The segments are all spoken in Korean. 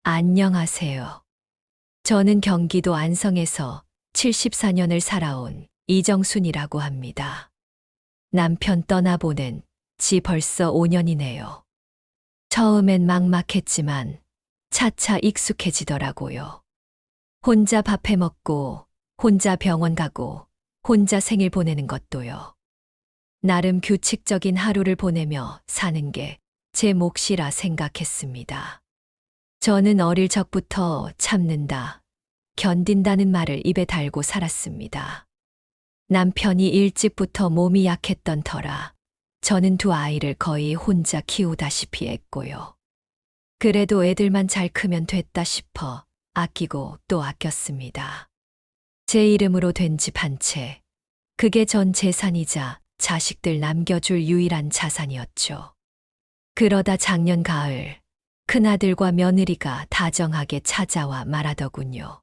안녕하세요. 저는 경기도 안성에서 74년을 살아온 이정순이라고 합니다. 남편 떠나보낸 지 벌써 5년이네요. 처음엔 막막했지만 차차 익숙해지더라고요. 혼자 밥해 먹고, 혼자 병원 가고, 혼자 생일 보내는 것도요. 나름 규칙적인 하루를 보내며 사는 게 제 몫이라 생각했습니다. 저는 어릴 적부터 참는다, 견딘다는 말을 입에 달고 살았습니다. 남편이 일찍부터 몸이 약했던 터라 저는 두 아이를 거의 혼자 키우다시피 했고요. 그래도 애들만 잘 크면 됐다 싶어 아끼고 또 아꼈습니다. 제 이름으로 된 집 한 채, 그게 전 재산이자 자식들 남겨줄 유일한 자산이었죠. 그러다 작년 가을, 큰아들과 며느리가 다정하게 찾아와 말하더군요.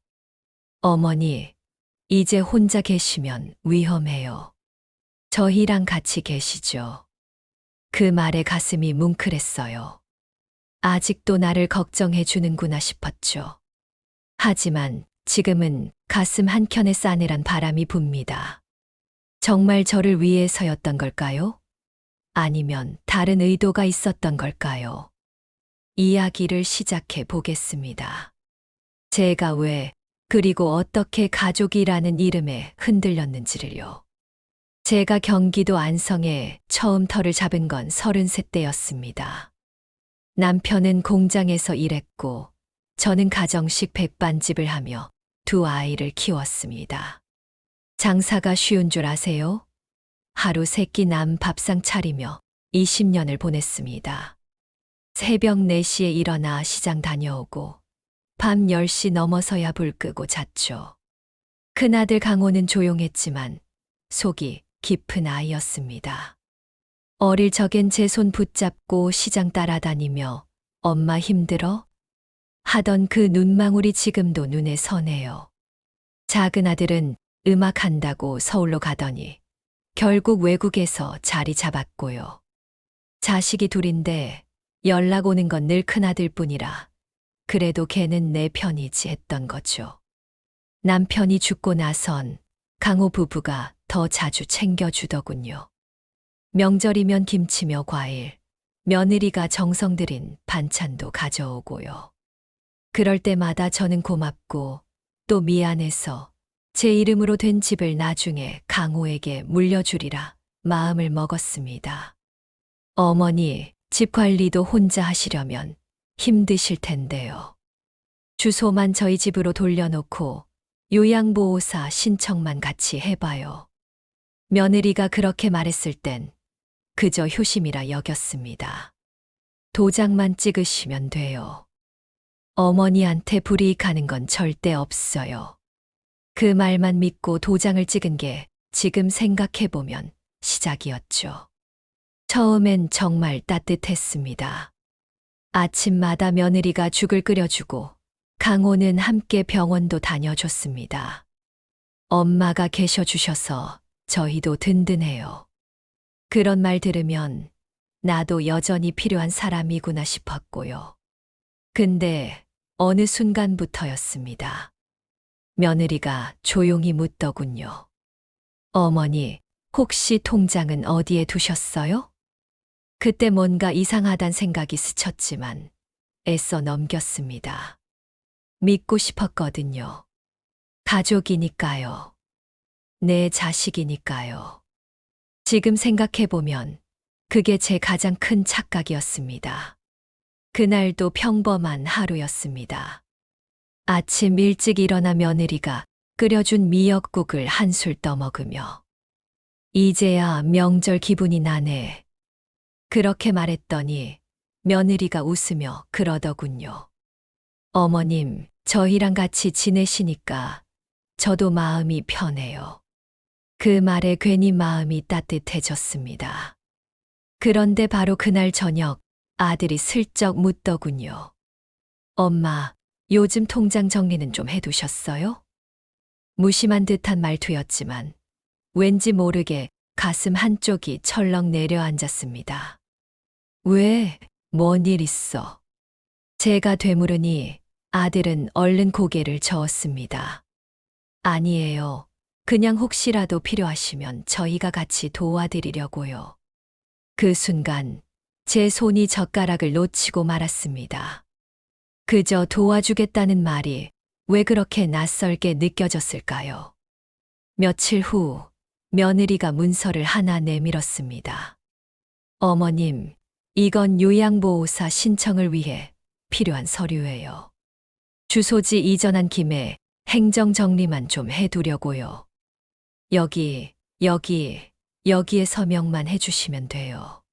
어머니, 이제 혼자 계시면 위험해요. 저희랑 같이 계시죠. 그 말에 가슴이 뭉클했어요. 아직도 나를 걱정해 주는구나 싶었죠. 하지만 지금은 가슴 한켠에 싸늘한 바람이 붑니다. 정말 저를 위해서였던 걸까요? 아니면 다른 의도가 있었던 걸까요? 이야기를 시작해 보겠습니다. 제가 왜, 그리고 어떻게 가족이라는 이름에 흔들렸는지를요. 제가 경기도 안성에 처음 터를 잡은 건 33때였습니다. 남편은 공장에서 일했고, 저는 가정식 백반집을 하며 두 아이를 키웠습니다. 장사가 쉬운 줄 아세요? 하루 세끼 남 밥상 차리며 20년을 보냈습니다. 새벽 4시에 일어나 시장 다녀오고 밤 10시 넘어서야 불 끄고 잤죠. 큰아들 강호는 조용했지만 속이 깊은 아이였습니다. 어릴 적엔 제 손 붙잡고 시장 따라다니며 엄마 힘들어? 하던 그 눈망울이 지금도 눈에 선해요. 작은 아들은 음악한다고 서울로 가더니 결국 외국에서 자리 잡았고요. 자식이 둘인데 연락 오는 건 늘 큰아들 뿐이라 그래도 걔는 내 편이지 했던 거죠. 남편이 죽고 나선 강호 부부가 더 자주 챙겨주더군요. 명절이면 김치며 과일, 며느리가 정성 들인 반찬도 가져오고요. 그럴 때마다 저는 고맙고 또 미안해서 제 이름으로 된 집을 나중에 강호에게 물려주리라 마음을 먹었습니다. 어머니, 집 관리도 혼자 하시려면 힘드실 텐데요. 주소만 저희 집으로 돌려놓고 요양보호사 신청만 같이 해봐요. 며느리가 그렇게 말했을 땐 그저 효심이라 여겼습니다. 도장만 찍으시면 돼요. 어머니한테 불이익하는 건 절대 없어요. 그 말만 믿고 도장을 찍은 게 지금 생각해보면 시작이었죠. 처음엔 정말 따뜻했습니다. 아침마다 며느리가 죽을 끓여주고 강호는 함께 병원도 다녀줬습니다. 엄마가 계셔주셔서 저희도 든든해요. 그런 말 들으면 나도 여전히 필요한 사람이구나 싶었고요. 근데 어느 순간부터였습니다. 며느리가 조용히 묻더군요. 어머니, 혹시 통장은 어디에 두셨어요? 그때 뭔가 이상하단 생각이 스쳤지만 애써 넘겼습니다. 믿고 싶었거든요. 가족이니까요. 내 자식이니까요. 지금 생각해보면 그게 제 가장 큰 착각이었습니다. 그날도 평범한 하루였습니다. 아침 일찍 일어나 며느리가 끓여준 미역국을 한술 떠먹으며 이제야 명절 기분이 나네. 그렇게 말했더니 며느리가 웃으며 그러더군요. 어머님, 저희랑 같이 지내시니까 저도 마음이 편해요. 그 말에 괜히 마음이 따뜻해졌습니다. 그런데 바로 그날 저녁 아들이 슬쩍 묻더군요. 엄마, 요즘 통장 정리는 좀 해두셨어요? 무심한 듯한 말투였지만 왠지 모르게 가슴 한쪽이 철렁 내려앉았습니다. 왜? 뭔 일 있어? 제가 되물으니 아들은 얼른 고개를 저었습니다. 아니에요. 그냥 혹시라도 필요하시면 저희가 같이 도와드리려고요. 그 순간 제 손이 젓가락을 놓치고 말았습니다. 그저 도와주겠다는 말이 왜 그렇게 낯설게 느껴졌을까요? 며칠 후 며느리가 문서를 하나 내밀었습니다. 어머님, 이건 요양보호사 신청을 위해 필요한 서류예요. 주소지 이전한 김에 행정 정리만 좀 해두려고요. 여기에 서명만 해주시면 돼요.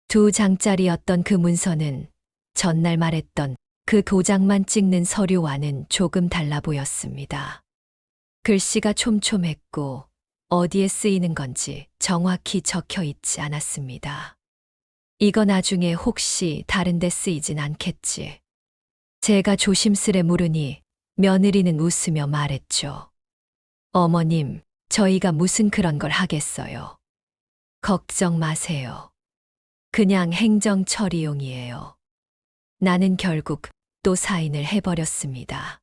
2장짜리였던 그 문서는 전날 말했던 그 도장만 찍는 서류와는 조금 달라 보였습니다. 글씨가 촘촘했고 어디에 쓰이는 건지 정확히 적혀 있지 않았습니다. 이거 나중에 혹시 다른 데 쓰이진 않겠지. 제가 조심스레 물으니 며느리는 웃으며 말했죠. 어머님, 저희가 무슨 그런 걸 하겠어요. 걱정 마세요. 그냥 행정 처리용이에요. 나는 결국 또 사인을 해버렸습니다.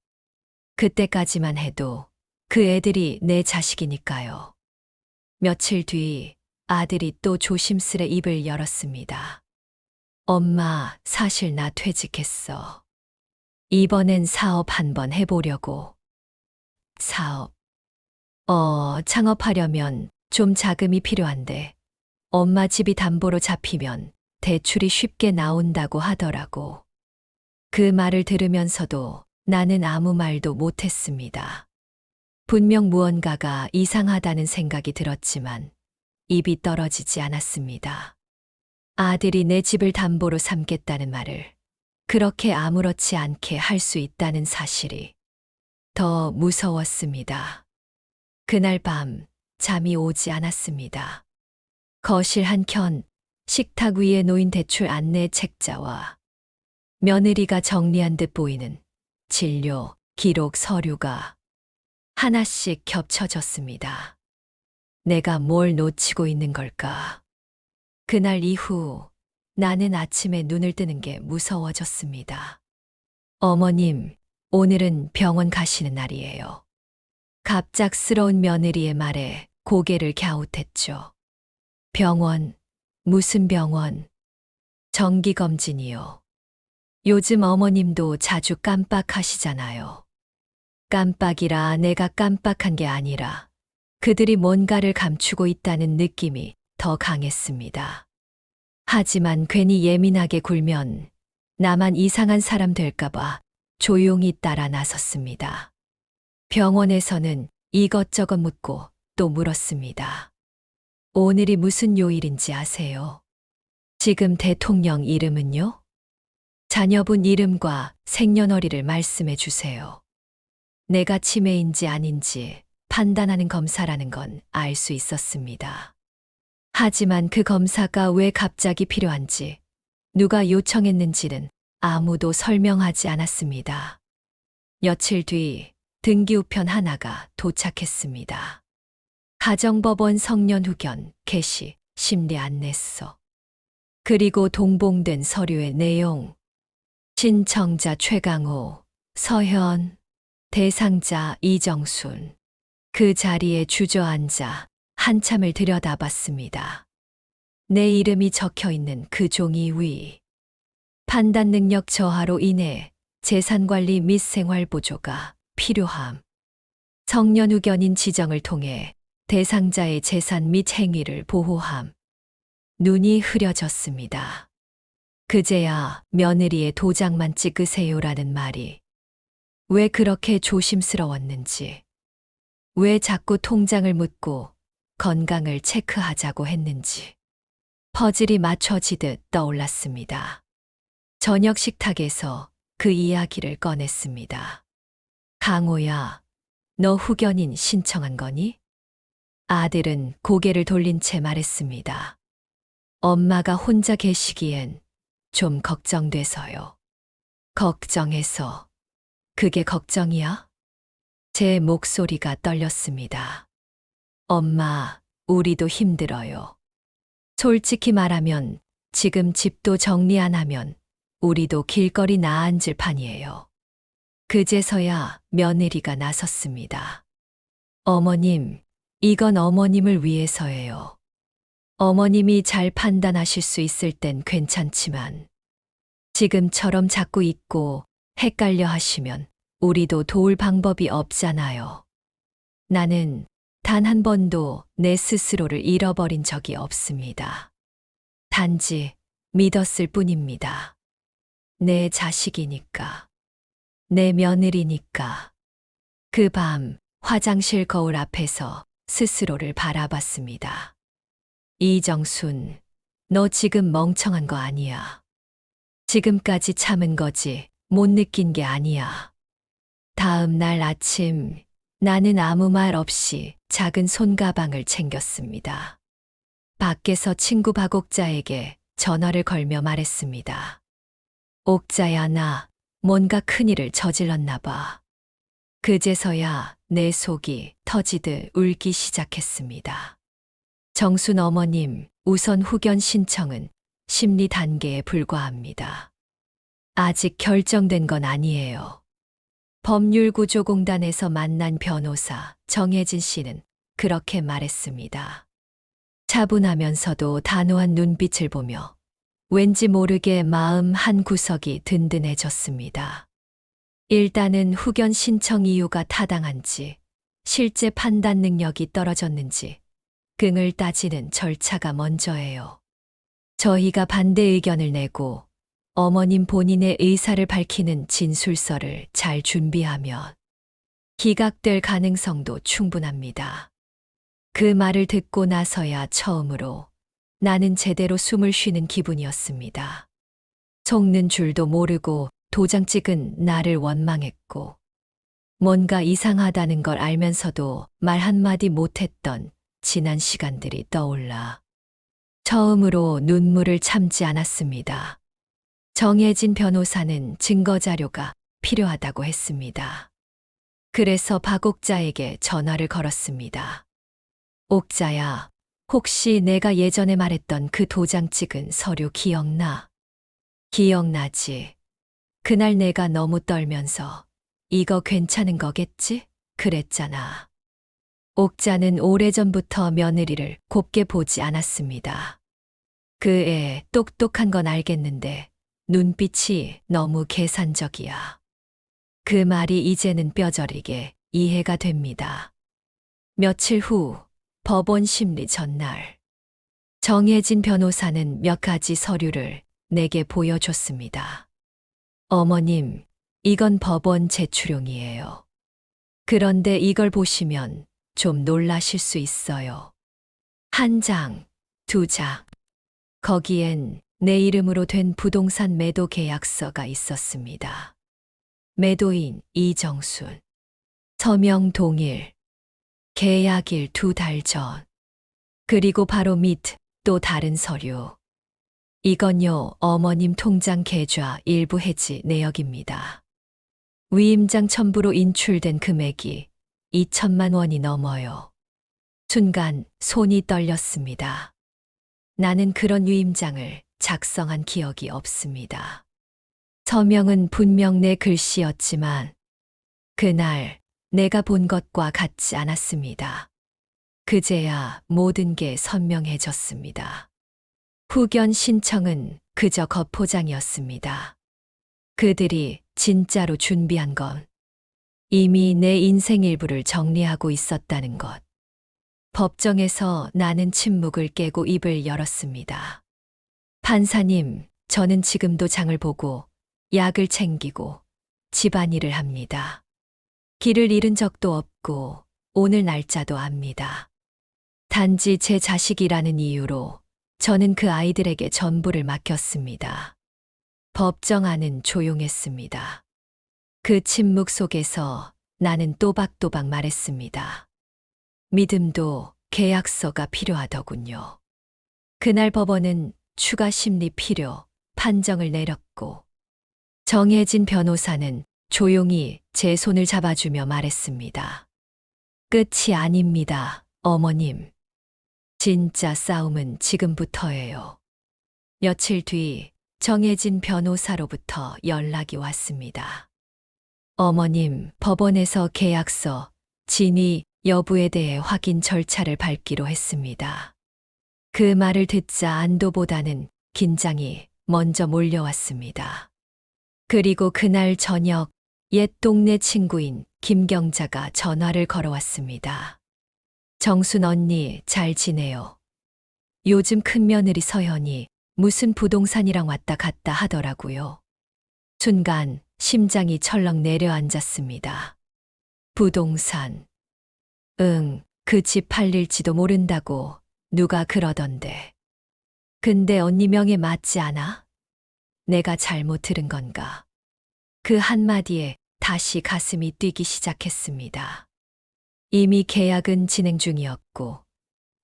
그때까지만 해도 그 애들이 내 자식이니까요. 며칠 뒤 아들이 또 조심스레 입을 열었습니다. 엄마, 사실 나 퇴직했어. 이번엔 사업 한번 해보려고. 사업. 창업하려면 좀 자금이 필요한데 엄마 집이 담보로 잡히면 대출이 쉽게 나온다고 하더라고. 그 말을 들으면서도 나는 아무 말도 못했습니다. 분명 무언가가 이상하다는 생각이 들었지만 입이 떨어지지 않았습니다. 아들이 내 집을 담보로 삼겠다는 말을 그렇게 아무렇지 않게 할 수 있다는 사실이 더 무서웠습니다. 그날 밤 잠이 오지 않았습니다. 거실 한켠 식탁 위에 놓인 대출 안내 책자와 며느리가 정리한 듯 보이는 진료 기록 서류가 하나씩 겹쳐졌습니다. 내가 뭘 놓치고 있는 걸까? 그날 이후 나는 아침에 눈을 뜨는 게 무서워졌습니다. 어머님, 오늘은 병원 가시는 날이에요. 갑작스러운 며느리의 말에 고개를 갸웃했죠. 병원, 무슨 병원? 정기검진이요. 요즘 어머님도 자주 깜빡하시잖아요. 깜빡이라 내가 깜빡한 게 아니라 그들이 뭔가를 감추고 있다는 느낌이 더 강했습니다. 하지만 괜히 예민하게 굴면 나만 이상한 사람 될까봐 조용히 따라 나섰습니다. 병원에서는 이것저것 묻고 또 물었습니다. 오늘이 무슨 요일인지 아세요? 지금 대통령 이름은요? 자녀분 이름과 생년월일을 말씀해 주세요. 내가 치매인지 아닌지 판단하는 검사라는 건 알 수 있었습니다. 하지만 그 검사가 왜 갑자기 필요한지, 누가 요청했는지는 아무도 설명하지 않았습니다. 며칠 뒤 등기우편 하나가 도착했습니다. 가정법원 성년후견 개시 심리 안내서. 그리고 동봉된 서류의 내용. 신청자 최강호, 서현, 대상자 이정순. 그 자리에 주저앉아 한참을 들여다봤습니다. 내 이름이 적혀 있는 그 종이 위. 판단 능력 저하로 인해 재산관리 및 생활보조가 필요함. 성년후견인 지정을 통해 대상자의 재산 및 행위를 보호함. 눈이 흐려졌습니다. 그제야 며느리의 도장만 찍으세요라는 말이 왜 그렇게 조심스러웠는지, 왜 자꾸 통장을 묻고 건강을 체크하자고 했는지 퍼즐이 맞춰지듯 떠올랐습니다. 저녁 식탁에서 그 이야기를 꺼냈습니다. 강호야, 너 후견인 신청한 거니? 아들은 고개를 돌린 채 말했습니다. 엄마가 혼자 계시기엔 좀 걱정돼서요. 걱정해서? 그게 걱정이야? 제 목소리가 떨렸습니다. 엄마, 우리도 힘들어요. 솔직히 말하면 지금 집도 정리 안 하면 우리도 길거리 나앉을 판이에요. 그제서야 며느리가 나섰습니다. 어머님, 이건 어머님을 위해서예요. 어머님이 잘 판단하실 수 있을 땐 괜찮지만 지금처럼 자꾸 잊고 헷갈려 하시면 우리도 도울 방법이 없잖아요. 나는 단 한 번도 내 스스로를 잃어버린 적이 없습니다. 단지 믿었을 뿐입니다. 내 자식이니까. 내 며느리니까. 그 밤 화장실 거울 앞에서 스스로를 바라봤습니다. 이정순, 너 지금 멍청한 거 아니야. 지금까지 참은 거지 못 느낀 게 아니야. 다음 날 아침 나는 아무 말 없이 작은 손가방을 챙겼습니다. 밖에서 친구 박옥자에게 전화를 걸며 말했습니다. 옥자야, 나 뭔가 큰일을 저질렀나 봐. 그제서야 내 속이 터지듯 울기 시작했습니다. 정순 어머님, 우선 후견 신청은 심리 단계에 불과합니다. 아직 결정된 건 아니에요. 법률구조공단에서 만난 변호사 정혜진 씨는 그렇게 말했습니다. 차분하면서도 단호한 눈빛을 보며 왠지 모르게 마음 한 구석이 든든해졌습니다. 일단은 후견 신청 이유가 타당한지, 실제 판단 능력이 떨어졌는지 긍을 따지는 절차가 먼저예요. 저희가 반대 의견을 내고 어머님 본인의 의사를 밝히는 진술서를 잘 준비하면 기각될 가능성도 충분합니다. 그 말을 듣고 나서야 처음으로 나는 제대로 숨을 쉬는 기분이었습니다. 속는 줄도 모르고 도장 찍은 나를 원망했고 뭔가 이상하다는 걸 알면서도 말 한마디 못했던 지난 시간들이 떠올라 처음으로 눈물을 참지 않았습니다. 정혜진 변호사는 증거자료가 필요하다고 했습니다. 그래서 박옥자에게 전화를 걸었습니다. 옥자야, 혹시 내가 예전에 말했던 그 도장 찍은 서류 기억나? 기억나지? 그날 내가 너무 떨면서 이거 괜찮은 거겠지? 그랬잖아. 옥자는 오래전부터 며느리를 곱게 보지 않았습니다. 그 애 똑똑한 건 알겠는데 눈빛이 너무 계산적이야. 그 말이 이제는 뼈저리게 이해가 됩니다. 며칠 후 법원 심리 전날 정혜진 변호사는 몇 가지 서류를 내게 보여줬습니다. 어머님, 이건 법원 제출용이에요. 그런데 이걸 보시면 좀 놀라실 수 있어요. 한 장, 두 장. 거기엔 내 이름으로 된 부동산 매도 계약서가 있었습니다. 매도인 이정순. 서명 동일. 계약일 2달 전. 그리고 바로 밑 또 다른 서류. 이건요, 어머님 통장 계좌 일부 해지 내역입니다. 위임장 첨부로 인출된 금액이 2천만 원이 넘어요. 순간 손이 떨렸습니다. 나는 그런 위임장을 작성한 기억이 없습니다. 서명은 분명 내 글씨였지만 그날 내가 본 것과 같지 않았습니다. 그제야 모든 게 선명해졌습니다. 후견 신청은 그저 겉포장이었습니다. 그들이 진짜로 준비한 건 이미 내 인생 일부를 정리하고 있었다는 것. 법정에서 나는 침묵을 깨고 입을 열었습니다. 판사님, 저는 지금도 장을 보고 약을 챙기고 집안일을 합니다. 길을 잃은 적도 없고 오늘 날짜도 압니다. 단지 제 자식이라는 이유로 저는 그 아이들에게 전부를 맡겼습니다. 법정 안은 조용했습니다. 그 침묵 속에서 나는 또박또박 말했습니다. 믿음도 계약서가 필요하더군요. 그날 법원은 추가 심리 필요 판정을 내렸고 정혜진 변호사는 조용히 제 손을 잡아주며 말했습니다. 끝이 아닙니다, 어머님. 진짜 싸움은 지금부터예요. 며칠 뒤 정혜진 변호사로부터 연락이 왔습니다. 어머님, 법원에서 계약서, 진위 여부에 대해 확인 절차를 밟기로 했습니다. 그 말을 듣자 안도보다는 긴장이 먼저 몰려왔습니다. 그리고 그날 저녁 옛 동네 친구인 김경자가 전화를 걸어왔습니다. 정순 언니 잘 지내요. 요즘 큰며느리 서현이 무슨 부동산이랑 왔다 갔다 하더라고요. 순간 심장이 철렁 내려앉았습니다. 부동산. 응, 그 집 팔릴지도 모른다고 누가 그러던데. 근데 언니 명에 맞지 않아? 내가 잘못 들은 건가? 그 한마디에 다시 가슴이 뛰기 시작했습니다. 이미 계약은 진행 중이었고,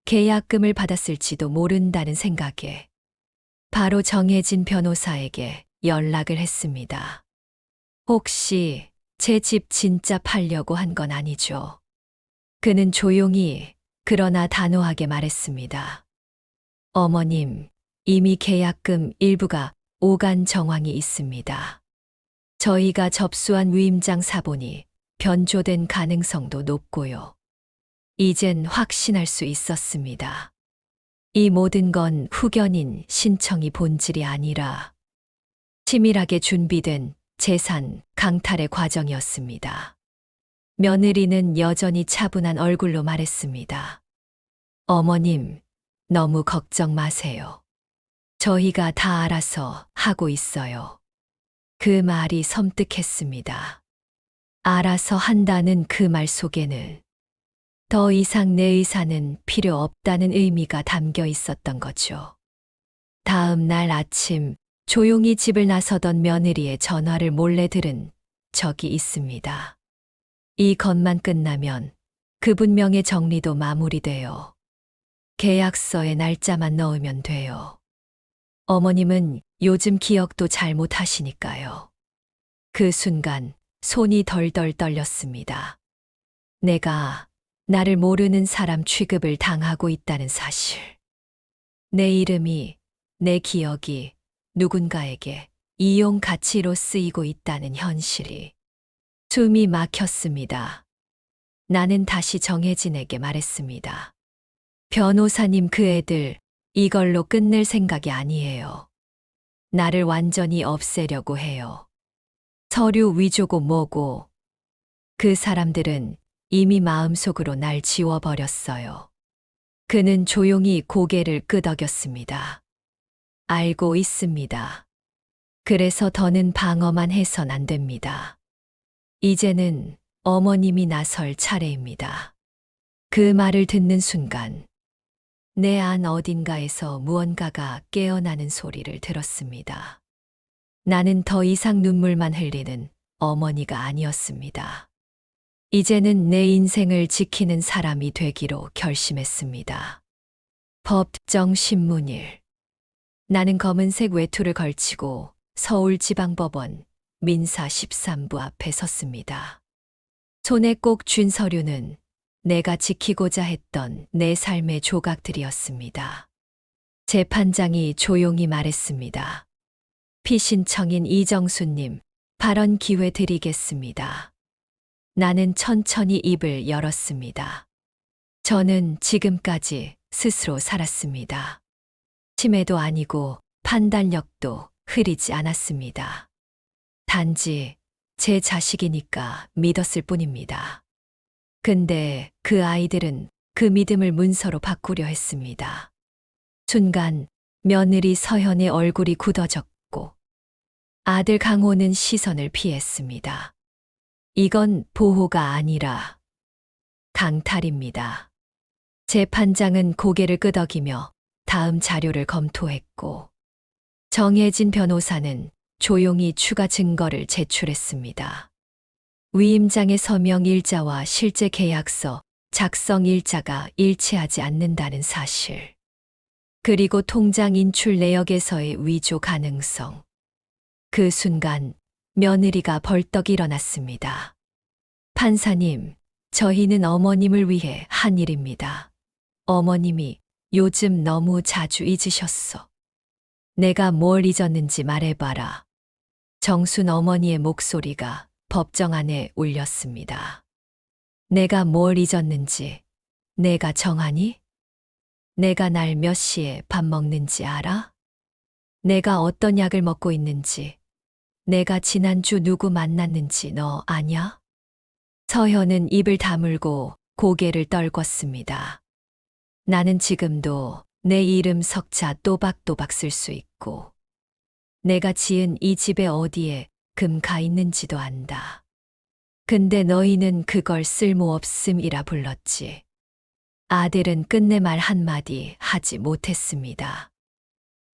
계약금을 받았을지도 모른다는 생각에 바로 정혜진 변호사에게 연락을 했습니다. 혹시 제 집 진짜 팔려고 한 건 아니죠? 그는 조용히 그러나 단호하게 말했습니다. 어머님, 이미 계약금 일부가 오간 정황이 있습니다. 저희가 접수한 위임장 사본이 변조된 가능성도 높고요. 이젠 확신할 수 있었습니다. 이 모든 건 후견인 신청이 본질이 아니라 치밀하게 준비된 재산 강탈의 과정이었습니다. 며느리는 여전히 차분한 얼굴로 말했습니다. 어머님, 너무 걱정 마세요. 저희가 다 알아서 하고 있어요. 그 말이 섬뜩했습니다. 알아서 한다는 그 말 속에는 더 이상 내 의사는 필요 없다는 의미가 담겨 있었던 거죠. 다음 날 아침 조용히 집을 나서던 며느리의 전화를 몰래 들은 적이 있습니다. 이것만 끝나면 그분명의 정리도 마무리돼요. 계약서에 날짜만 넣으면 돼요. 어머님은 요즘 기억도 잘 못하시니까요. 그 순간 손이 덜덜 떨렸습니다. 내가 나를 모르는 사람 취급을 당하고 있다는 사실. 내 이름이, 내 기억이 누군가에게 이용 가치로 쓰이고 있다는 현실이. 숨이 막혔습니다. 나는 다시 정혜진에게 말했습니다. 변호사님, 그 애들 이걸로 끝낼 생각이 아니에요. 나를 완전히 없애려고 해요. 서류 위조고 뭐고. 그 사람들은 이미 마음속으로 날 지워버렸어요. 그는 조용히 고개를 끄덕였습니다. 알고 있습니다. 그래서 더는 방어만 해선 안 됩니다. 이제는 어머님이 나설 차례입니다. 그 말을 듣는 순간 내 안 어딘가에서 무언가가 깨어나는 소리를 들었습니다. 나는 더 이상 눈물만 흘리는 어머니가 아니었습니다. 이제는 내 인생을 지키는 사람이 되기로 결심했습니다. 법정신문일. 나는 검은색 외투를 걸치고 서울지방법원 민사 13부 앞에 섰습니다. 손에 꼭 쥔 서류는 내가 지키고자 했던 내 삶의 조각들이었습니다. 재판장이 조용히 말했습니다. 피신청인 이정수님, 발언 기회 드리겠습니다. 나는 천천히 입을 열었습니다. 저는 지금까지 스스로 살았습니다. 치매도 아니고 판단력도 흐리지 않았습니다. 단지 제 자식이니까 믿었을 뿐입니다. 근데 그 아이들은 그 믿음을 문서로 바꾸려 했습니다. 순간 며느리 서현의 얼굴이 굳어졌고 아들 강호는 시선을 피했습니다. 이건 보호가 아니라 강탈입니다. 재판장은 고개를 끄덕이며 다음 자료를 검토했고 정혜진 변호사는 조용히 추가 증거를 제출했습니다. 위임장의 서명 일자와 실제 계약서 작성 일자가 일치하지 않는다는 사실. 그리고 통장 인출 내역에서의 위조 가능성. 그 순간 며느리가 벌떡 일어났습니다. 판사님, 저희는 어머님을 위해 한 일입니다. 어머님이 요즘 너무 자주 잊으셨어. 내가 뭘 잊었는지 말해봐라. 정순 어머니의 목소리가 법정안에 올렸습니다. 내가 뭘 잊었는지 내가 정하니? 내가 날 몇 시에 밥 먹는지 알아? 내가 어떤 약을 먹고 있는지, 내가 지난주 누구 만났는지 너 아냐? 서현은 입을 다물고 고개를 떨궜습니다. 나는 지금도 내 이름 석자 또박또박 쓸 수 있고, 내가 지은 이 집에 어디에 금 가 있는지도 안다. 근데 너희는 그걸 쓸모없음이라 불렀지. 아들은 끝내 말 한마디 하지 못했습니다.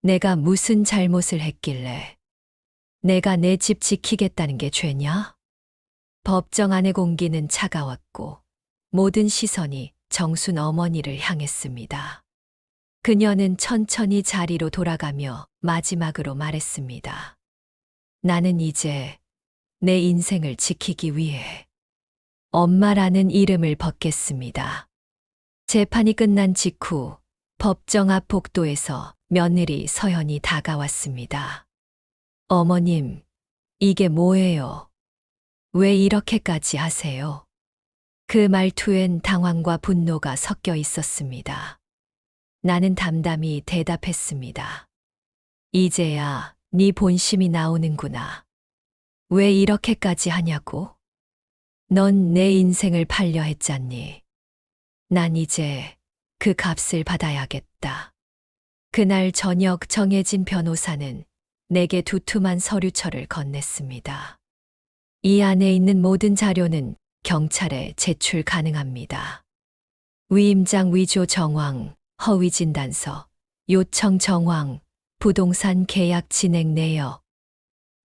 내가 무슨 잘못을 했길래 내가 내 집 지키겠다는 게 죄냐? 법정 안의 공기는 차가웠고 모든 시선이 정순 어머니를 향했습니다. 그녀는 천천히 자리로 돌아가며 마지막으로 말했습니다. 나는 이제 내 인생을 지키기 위해 엄마라는 이름을 벗겠습니다. 재판이 끝난 직후 법정 앞 복도에서 며느리 서현이 다가왔습니다. 어머님, 이게 뭐예요? 왜 이렇게까지 하세요? 그 말투엔 당황과 분노가 섞여 있었습니다. 나는 담담히 대답했습니다. 이제야 네 본심이 나오는구나. 왜 이렇게까지 하냐고? 넌 내 인생을 팔려 했잖니. 난 이제 그 값을 받아야겠다. 그날 저녁 정혜진 변호사는 내게 두툼한 서류철을 건넸습니다. 이 안에 있는 모든 자료는 경찰에 제출 가능합니다. 위임장 위조 정황, 허위 진단서, 요청 정황, 부동산 계약 진행 내역,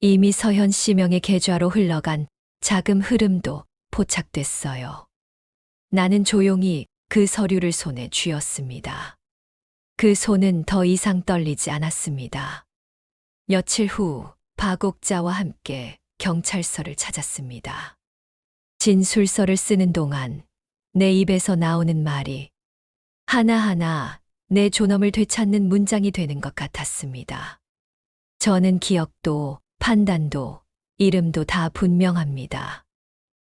이미 서현 씨 명의 계좌로 흘러간 자금 흐름도 포착됐어요. 나는 조용히 그 서류를 손에 쥐었습니다. 그 손은 더 이상 떨리지 않았습니다. 며칠 후 박옥자와 함께 경찰서를 찾았습니다. 진술서를 쓰는 동안 내 입에서 나오는 말이 하나하나 내 존엄을 되찾는 문장이 되는 것 같았습니다. 저는 기억도 판단도 이름도 다 분명합니다.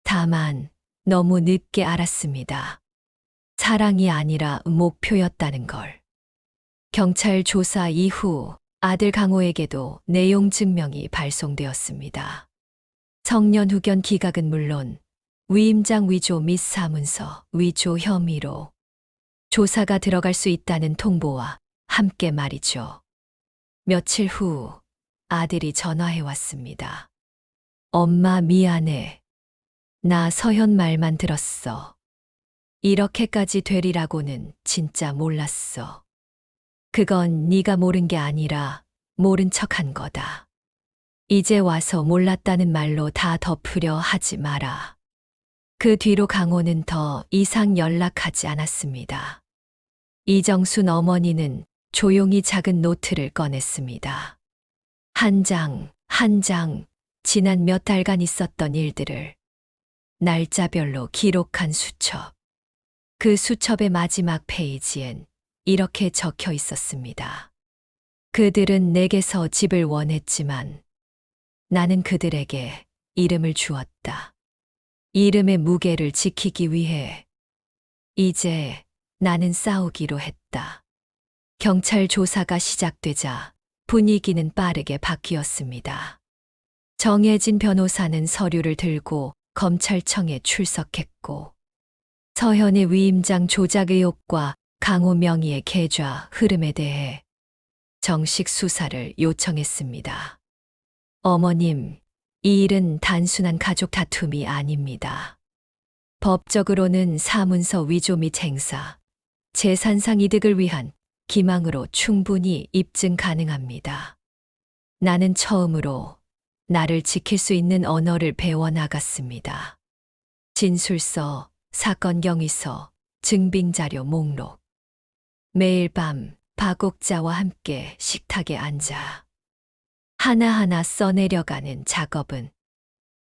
다만 너무 늦게 알았습니다. 사랑이 아니라 목표였다는 걸. 경찰 조사 이후 아들 강호에게도 내용 증명이 발송되었습니다. 성년 후견 기각은 물론 위임장 위조 및 사문서 위조 혐의로 조사가 들어갈 수 있다는 통보와 함께 말이죠. 며칠 후 아들이 전화해 왔습니다. 엄마 미안해. 나 서현 말만 들었어. 이렇게까지 되리라고는 진짜 몰랐어. 그건 네가 모른 게 아니라 모른 척한 거다. 이제 와서 몰랐다는 말로 다 덮으려 하지 마라. 그 뒤로 강호는 더 이상 연락하지 않았습니다. 이정순 어머니는 조용히 작은 노트를 꺼냈습니다. 한 장, 한 장, 지난 몇 달간 있었던 일들을 날짜별로 기록한 수첩. 그 수첩의 마지막 페이지엔 이렇게 적혀 있었습니다. 그들은 내게서 집을 원했지만 나는 그들에게 이름을 주었다. 이름의 무게를 지키기 위해 이제 나는 싸우기로 했다. 경찰 조사가 시작되자 분위기는 빠르게 바뀌었습니다. 정혜진 변호사는 서류를 들고 검찰청에 출석했고 서현의 위임장 조작 의혹과 강호 명의의 계좌 흐름에 대해 정식 수사를 요청했습니다. 어머님, 이 일은 단순한 가족 다툼이 아닙니다. 법적으로는 사문서 위조 및 행사, 재산상 이득을 위한 기망으로 충분히 입증 가능합니다. 나는 처음으로 나를 지킬 수 있는 언어를 배워나갔습니다. 진술서, 사건 경위서, 증빙자료 목록. 매일 밤 박옥자와 함께 식탁에 앉아 하나하나 써내려가는 작업은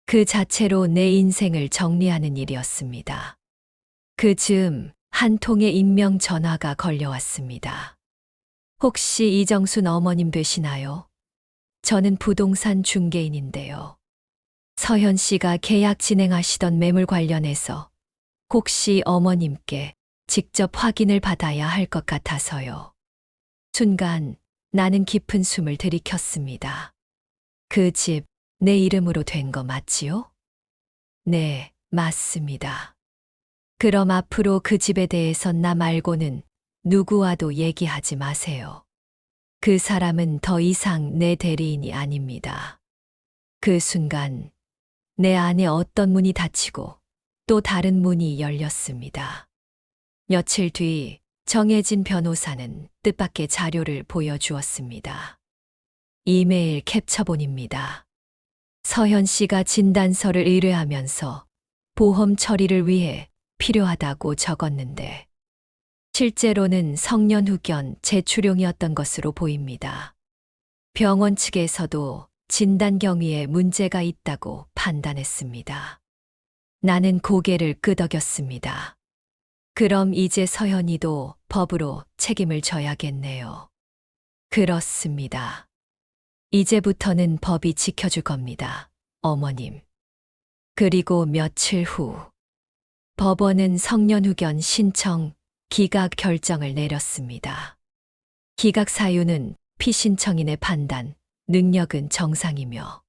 그 자체로 내 인생을 정리하는 일이었습니다. 그 즈음 한 통의 익명 전화가 걸려왔습니다. 혹시 이정순 어머님 되시나요? 저는 부동산 중개인인데요. 서현 씨가 계약 진행하시던 매물 관련해서 혹시 어머님께 직접 확인을 받아야 할 것 같아서요. 순간 나는 깊은 숨을 들이켰습니다. 그 집 내 이름으로 된 거 맞지요? 네, 맞습니다. 그럼 앞으로 그 집에 대해선 나 말고는 누구와도 얘기하지 마세요. 그 사람은 더 이상 내 대리인이 아닙니다. 그 순간 내 안에 어떤 문이 닫히고 또 다른 문이 열렸습니다. 며칠 뒤 정혜진 변호사는 뜻밖의 자료를 보여주었습니다. 이메일 캡처본입니다. 서현 씨가 진단서를 의뢰하면서 보험 처리를 위해 필요하다고 적었는데 실제로는 성년 후견 재출용이었던 것으로 보입니다. 병원 측에서도 진단 경위에 문제가 있다고 판단했습니다. 나는 고개를 끄덕였습니다. 그럼 이제 서현이도 법으로 책임을 져야겠네요. 그렇습니다. 이제부터는 법이 지켜줄 겁니다, 어머님. 그리고 며칠 후 법원은 성년후견 신청 기각 결정을 내렸습니다. 기각 사유는 피신청인의 판단, 능력은 정상이며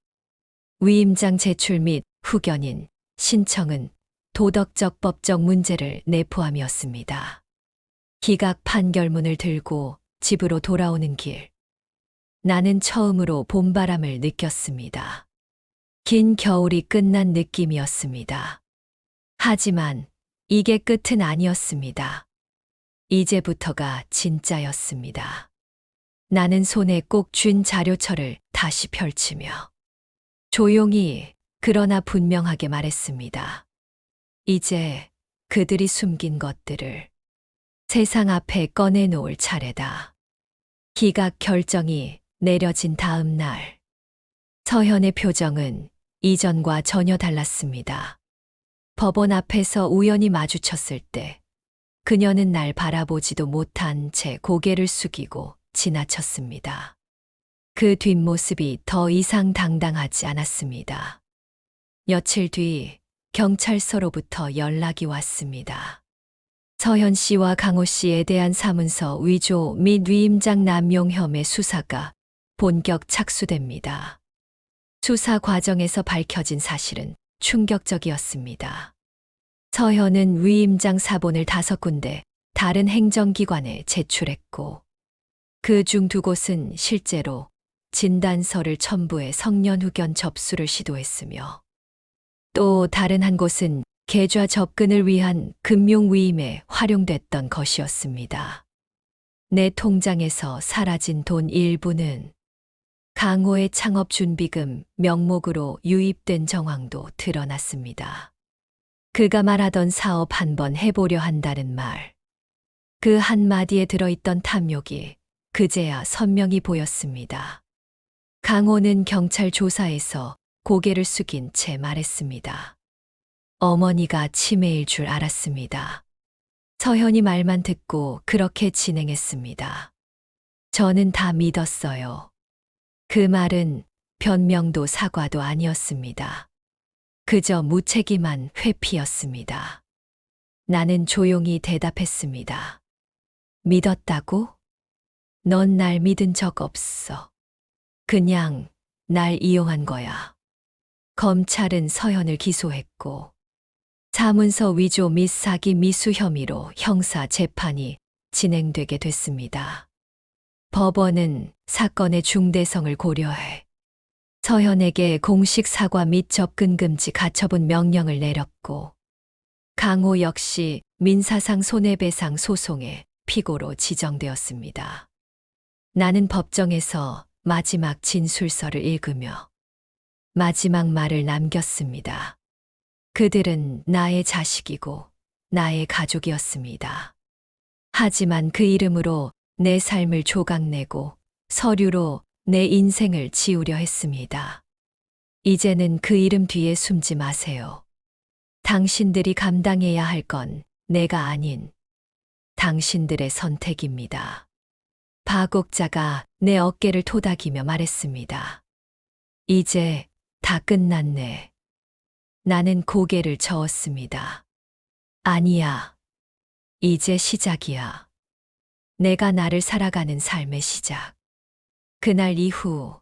위임장 제출 및 후견인, 신청은 도덕적 법적 문제를 내포함이었습니다. 기각 판결문을 들고 집으로 돌아오는 길, 나는 처음으로 봄바람을 느꼈습니다. 긴 겨울이 끝난 느낌이었습니다. 하지만 이게 끝은 아니었습니다. 이제부터가 진짜였습니다. 나는 손에 꼭 쥔 자료처를 다시 펼치며 조용히 그러나 분명하게 말했습니다. 이제 그들이 숨긴 것들을 세상 앞에 꺼내놓을 차례다. 기각 결정이 내려진 다음 날, 서현의 표정은 이전과 전혀 달랐습니다. 법원 앞에서 우연히 마주쳤을 때 그녀는 날 바라보지도 못한 채 고개를 숙이고 지나쳤습니다. 그 뒷모습이 더 이상 당당하지 않았습니다. 며칠 뒤 경찰서로부터 연락이 왔습니다. 서현 씨와 강호 씨에 대한 사문서 위조 및 위임장 남용 혐의 수사가 본격 착수됩니다. 수사 과정에서 밝혀진 사실은 충격적이었습니다. 서현은 위임장 사본을 5군데 다른 행정기관에 제출했고 그 중 2곳은 실제로 진단서를 첨부해 성년후견 접수를 시도했으며 또 다른 한 곳은 계좌 접근을 위한 금융 위임에 활용됐던 것이었습니다. 내 통장에서 사라진 돈 일부는 강호의 창업준비금 명목으로 유입된 정황도 드러났습니다. 그가 말하던 사업 한번 해보려 한다는 말. 그 한마디에 들어있던 탐욕이 그제야 선명히 보였습니다. 강호는 경찰 조사에서 고개를 숙인 채 말했습니다. 어머니가 치매일 줄 알았습니다. 서현이 말만 듣고 그렇게 진행했습니다. 저는 다 믿었어요. 그 말은 변명도 사과도 아니었습니다. 그저 무책임한 회피였습니다. 나는 조용히 대답했습니다. 믿었다고? 넌 날 믿은 적 없어. 그냥 날 이용한 거야. 검찰은 서현을 기소했고 사문서 위조 및 사기 미수 혐의로 형사 재판이 진행되게 됐습니다. 법원은 사건의 중대성을 고려해 서현에게 공식 사과 및 접근 금지 가처분 명령을 내렸고 강호 역시 민사상 손해배상 소송의 피고로 지정되었습니다. 나는 법정에서 마지막 진술서를 읽으며 마지막 말을 남겼습니다. 그들은 나의 자식이고 나의 가족이었습니다. 하지만 그 이름으로 내 삶을 조각내고 서류로 내 인생을 지우려 했습니다. 이제는 그 이름 뒤에 숨지 마세요. 당신들이 감당해야 할 건 내가 아닌 당신들의 선택입니다. 파국자가 내 어깨를 토닥이며 말했습니다. 이제 다 끝났네. 나는 고개를 저었습니다. 아니야. 이제 시작이야. 내가 나를 살아가는 삶의 시작. 그날 이후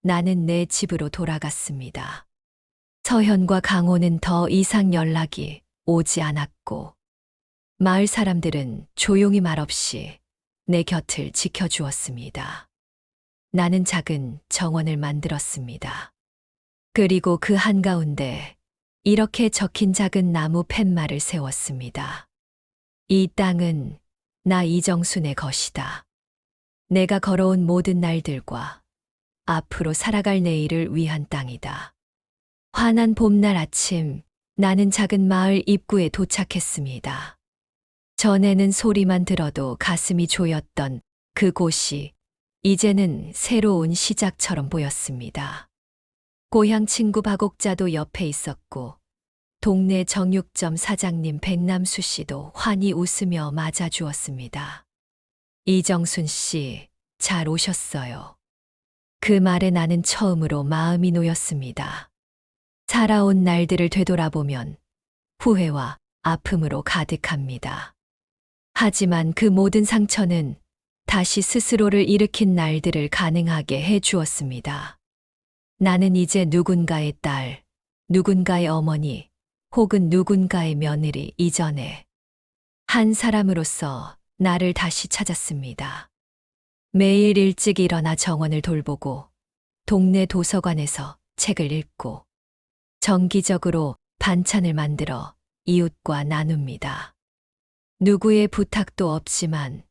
나는 내 집으로 돌아갔습니다. 서현과 강호는 더 이상 연락이 오지 않았고, 마을 사람들은 조용히 말없이 내 곁을 지켜주었습니다. 나는 작은 정원을 만들었습니다. 그리고 그 한가운데 이렇게 적힌 작은 나무 팻말을 세웠습니다. 이 땅은 나 이정순의 것이다. 내가 걸어온 모든 날들과 앞으로 살아갈 내일을 위한 땅이다. 환한 봄날 아침, 나는 작은 마을 입구에 도착했습니다. 전에는 소리만 들어도 가슴이 조였던 그곳이 이제는 새로운 시작처럼 보였습니다. 고향 친구 박옥자도 옆에 있었고, 동네 정육점 사장님 백남수 씨도 환히 웃으며 맞아주었습니다. 이정순 씨, 잘 오셨어요. 그 말에 나는 처음으로 마음이 놓였습니다. 살아온 날들을 되돌아보면 후회와 아픔으로 가득합니다. 하지만 그 모든 상처는 다시 스스로를 일으킨 날들을 가능하게 해 주었습니다. 나는 이제 누군가의 딸, 누군가의 어머니, 혹은 누군가의 며느리 이전에 한 사람으로서 나를 다시 찾았습니다. 매일 일찍 일어나 정원을 돌보고 동네 도서관에서 책을 읽고 정기적으로 반찬을 만들어 이웃과 나눕니다. 누구의 부탁도 없지만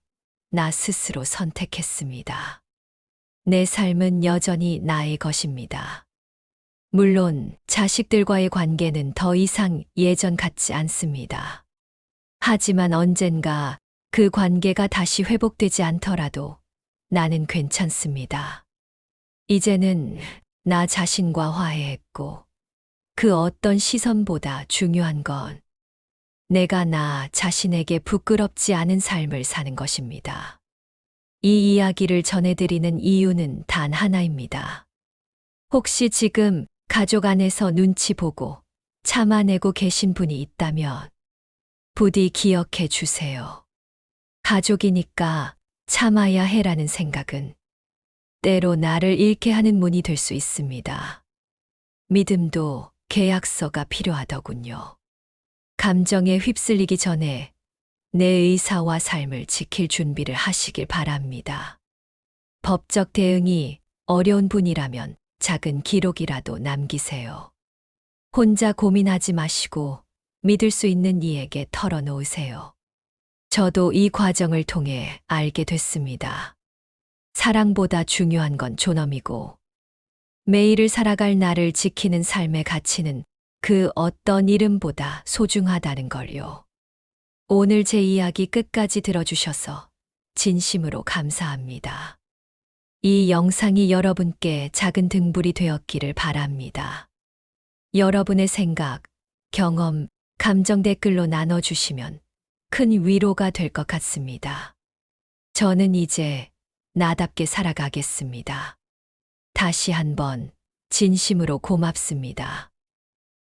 나 스스로 선택했습니다. 내 삶은 여전히 나의 것입니다. 물론 자식들과의 관계는 더 이상 예전 같지 않습니다. 하지만 언젠가 그 관계가 다시 회복되지 않더라도 나는 괜찮습니다. 이제는 나 자신과 화해했고, 그 어떤 시선보다 중요한 건 내가 나 자신에게 부끄럽지 않은 삶을 사는 것입니다. 이 이야기를 전해드리는 이유는 단 하나입니다. 혹시 지금 가족 안에서 눈치 보고 참아내고 계신 분이 있다면 부디 기억해 주세요. 가족이니까 참아야 해라는 생각은 때로 나를 잃게 하는 문이 될 수 있습니다. 믿음도 계약서가 필요하더군요. 감정에 휩쓸리기 전에 내 의사와 삶을 지킬 준비를 하시길 바랍니다. 법적 대응이 어려운 분이라면 작은 기록이라도 남기세요. 혼자 고민하지 마시고 믿을 수 있는 이에게 털어놓으세요. 저도 이 과정을 통해 알게 됐습니다. 사랑보다 중요한 건 존엄이고, 매일을 살아갈 나를 지키는 삶의 가치는 그 어떤 이름보다 소중하다는 걸요. 오늘 제 이야기 끝까지 들어주셔서 진심으로 감사합니다. 이 영상이 여러분께 작은 등불이 되었기를 바랍니다. 여러분의 생각, 경험, 감정 댓글로 나눠주시면 큰 위로가 될 것 같습니다. 저는 이제 나답게 살아가겠습니다. 다시 한번 진심으로 고맙습니다.